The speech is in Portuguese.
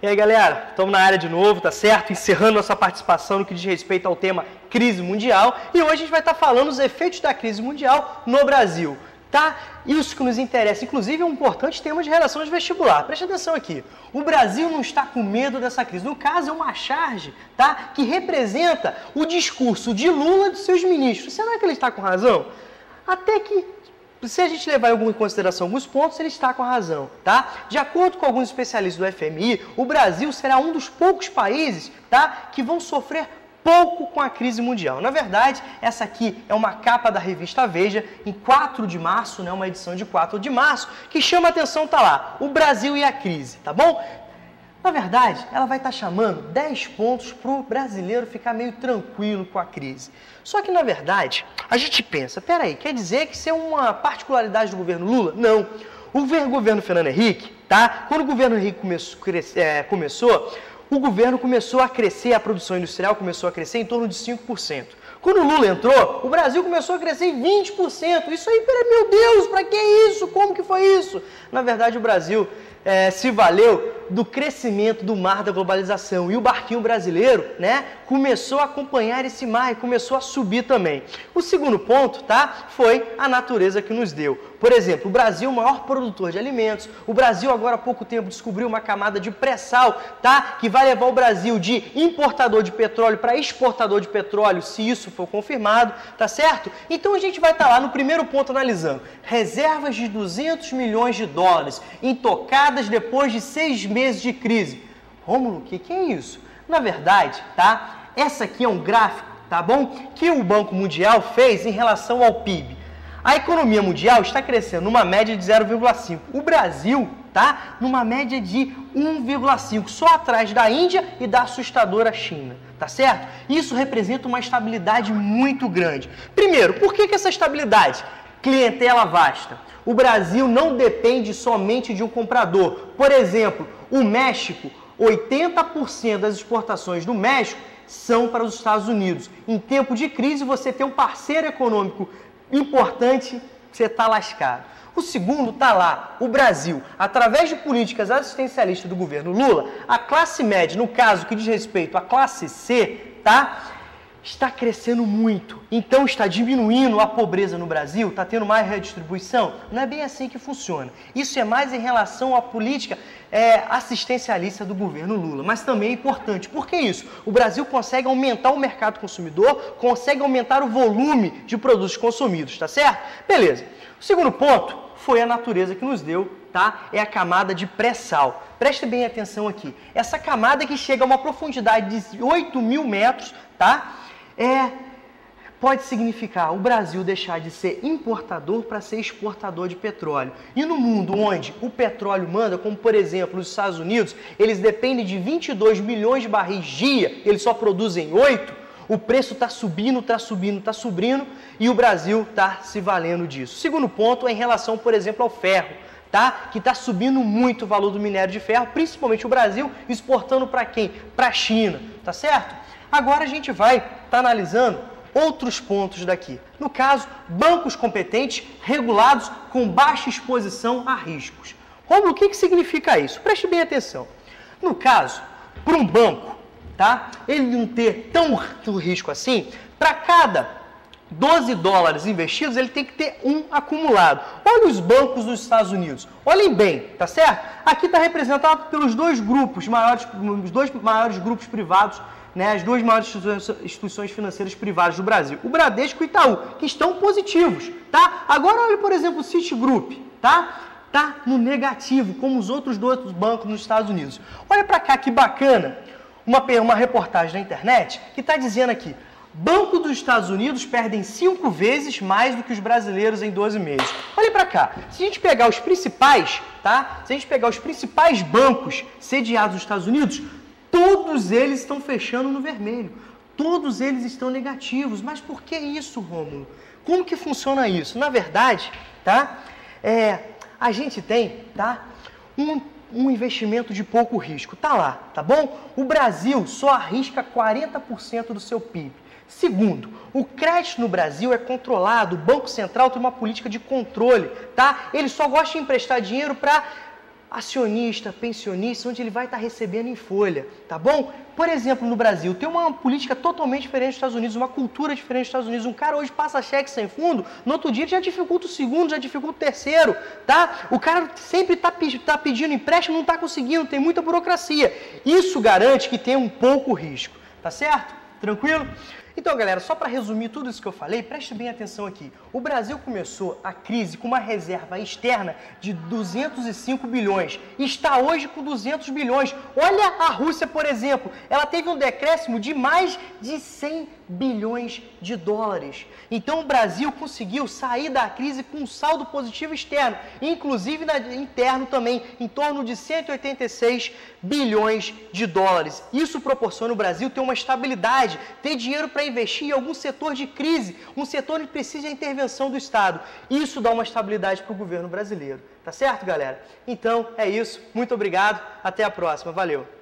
E aí, galera, estamos na área de novo, tá certo? Encerrando nossa participação no que diz respeito ao tema crise mundial. E hoje a gente vai estar falando os efeitos da crise mundial no Brasil, tá? Isso que nos interessa, inclusive é um importante tema de redação de vestibular. Preste atenção aqui. O Brasil não está com medo dessa crise. No caso, é uma charge, tá? Que representa o discurso de Lula e dos seus ministros. Será que ele está com razão? Até que, se a gente levar em consideração alguns pontos, ele está com a razão, tá? De acordo com alguns especialistas do FMI, o Brasil será um dos poucos países, tá, que vão sofrer pouco com a crise mundial. Na verdade, essa aqui é uma capa da revista Veja, em 4 de março, né, uma edição de 4 de março, que chama a atenção, tá lá, o Brasil e a crise, tá bom? Na verdade, ela vai estar chamando 10 pontos para o brasileiro ficar meio tranquilo com a crise. Só que, na verdade, a gente pensa, peraí, quer dizer que isso é uma particularidade do governo Lula? Não. O governo Fernando Henrique, tá? Quando o governo Henrique começou, o governo começou a crescer, a produção industrial começou a crescer em torno de 5%. Quando o Lula entrou, o Brasil começou a crescer em 20%. Isso aí, meu Deus, para que isso? Como que foi isso? Na verdade, o Brasil se valeu do crescimento do mar da globalização. E o barquinho brasileiro, né, começou a acompanhar esse mar e começou a subir também. O segundo ponto, tá, foi a natureza que nos deu. Por exemplo, o Brasil é o maior produtor de alimentos. O Brasil, agora há pouco tempo, descobriu uma camada de pré-sal, tá, que vai levar o Brasil de importador de petróleo para exportador de petróleo, se isso for confirmado, tá certo? Então a gente vai estar lá no primeiro ponto analisando reservas de 200 milhões de dólares intocadas depois de 6 meses de crise. Rômulo, o que é isso? Na verdade, tá? Essa aqui é um gráfico, tá bom? Que o Banco Mundial fez em relação ao PIB. A economia mundial está crescendo numa média de 0,5. O Brasil tá numa média de 1,5, só atrás da Índia e da assustadora China, tá certo? Isso representa uma estabilidade muito grande. Primeiro, por que essa estabilidade? Clientela vasta. O Brasil não depende somente de um comprador. Por exemplo, o México, 80% das exportações do México são para os Estados Unidos. Em tempo de crise, você tem um parceiro econômico importante, você está lascado. O segundo está lá, o Brasil. Através de políticas assistencialistas do governo Lula, a classe média, no caso que diz respeito à classe C, tá, está crescendo muito. Então está diminuindo a pobreza no Brasil, está tendo mais redistribuição. Não é bem assim que funciona. Isso é mais em relação à política assistencialista do governo Lula. Mas também é importante. Por que isso? O Brasil consegue aumentar o mercado consumidor, consegue aumentar o volume de produtos consumidos, tá certo? Beleza. O segundo ponto foi a natureza que nos deu, tá? É a camada de pré-sal. Preste bem atenção aqui. Essa camada que chega a uma profundidade de 8 mil metros, tá? Pode significar o Brasil deixar de ser importador para ser exportador de petróleo. E no mundo onde o petróleo manda, como por exemplo os Estados Unidos, eles dependem de 22 milhões de barris dia, eles só produzem 8, o preço está subindo, e o Brasil está se valendo disso. O segundo ponto é em relação, por exemplo, ao ferro, tá? Que está subindo muito o valor do minério de ferro, principalmente o Brasil exportando para quem? Para a China, tá certo? Agora a gente vai estar analisando outros pontos daqui. No caso, bancos competentes, regulados, com baixa exposição a riscos. Rômulo, o que significa isso? Preste bem atenção. No caso, para um banco, tá? Ele não ter tanto risco assim, para cada 12 dólares investidos, ele tem que ter um acumulado. Olha os bancos dos Estados Unidos. Olhem bem, tá certo? Aqui está representado pelos dois maiores grupos privados, né, as duas maiores instituições financeiras privadas do Brasil, o Bradesco e o Itaú, que estão positivos, tá? Agora olha, por exemplo, o Citigroup, tá? Tá no negativo, como os outros dois bancos nos Estados Unidos. Olha para cá que bacana, uma reportagem na internet que está dizendo aqui, Banco dos Estados Unidos perdem 5 vezes mais do que os brasileiros em 12 meses. Olha para cá, se a gente pegar os principais, tá? Se a gente pegar os principais bancos sediados nos Estados Unidos, todos eles estão fechando no vermelho. Todos eles estão negativos. Mas por que isso, Rômulo? Como que funciona isso? Na verdade, tá? A gente tem, tá? Um investimento de pouco risco. Tá lá, tá bom? O Brasil só arrisca 40% do seu PIB. Segundo, o crédito no Brasil é controlado, o Banco Central tem uma política de controle, tá? Ele só gosta de emprestar dinheiro para acionista, pensionista, onde ele vai estar recebendo em folha, tá bom? Por exemplo, no Brasil, tem uma política totalmente diferente dos Estados Unidos, uma cultura diferente dos Estados Unidos. Um cara hoje passa cheque sem fundo, no outro dia já dificulta o segundo, já dificulta o terceiro, tá? O cara sempre tá pedindo empréstimo, não está conseguindo, tem muita burocracia. Isso garante que tem um pouco risco, tá certo? Tranquilo? Então, galera, só para resumir tudo isso que eu falei, preste bem atenção aqui. O Brasil começou a crise com uma reserva externa de 205 bilhões e está hoje com 200 bilhões. Olha a Rússia, por exemplo, ela teve um decréscimo de mais de 100 bilhões de dólares. Então, o Brasil conseguiu sair da crise com um saldo positivo externo, inclusive interno também, em torno de 186 bilhões de dólares. Isso proporciona o Brasil ter uma estabilidade, ter dinheiro para investir em algum setor de crise, um setor que precisa de intervenção do Estado. Isso dá uma estabilidade para o governo brasileiro. Tá certo, galera? Então, é isso. Muito obrigado. Até a próxima. Valeu!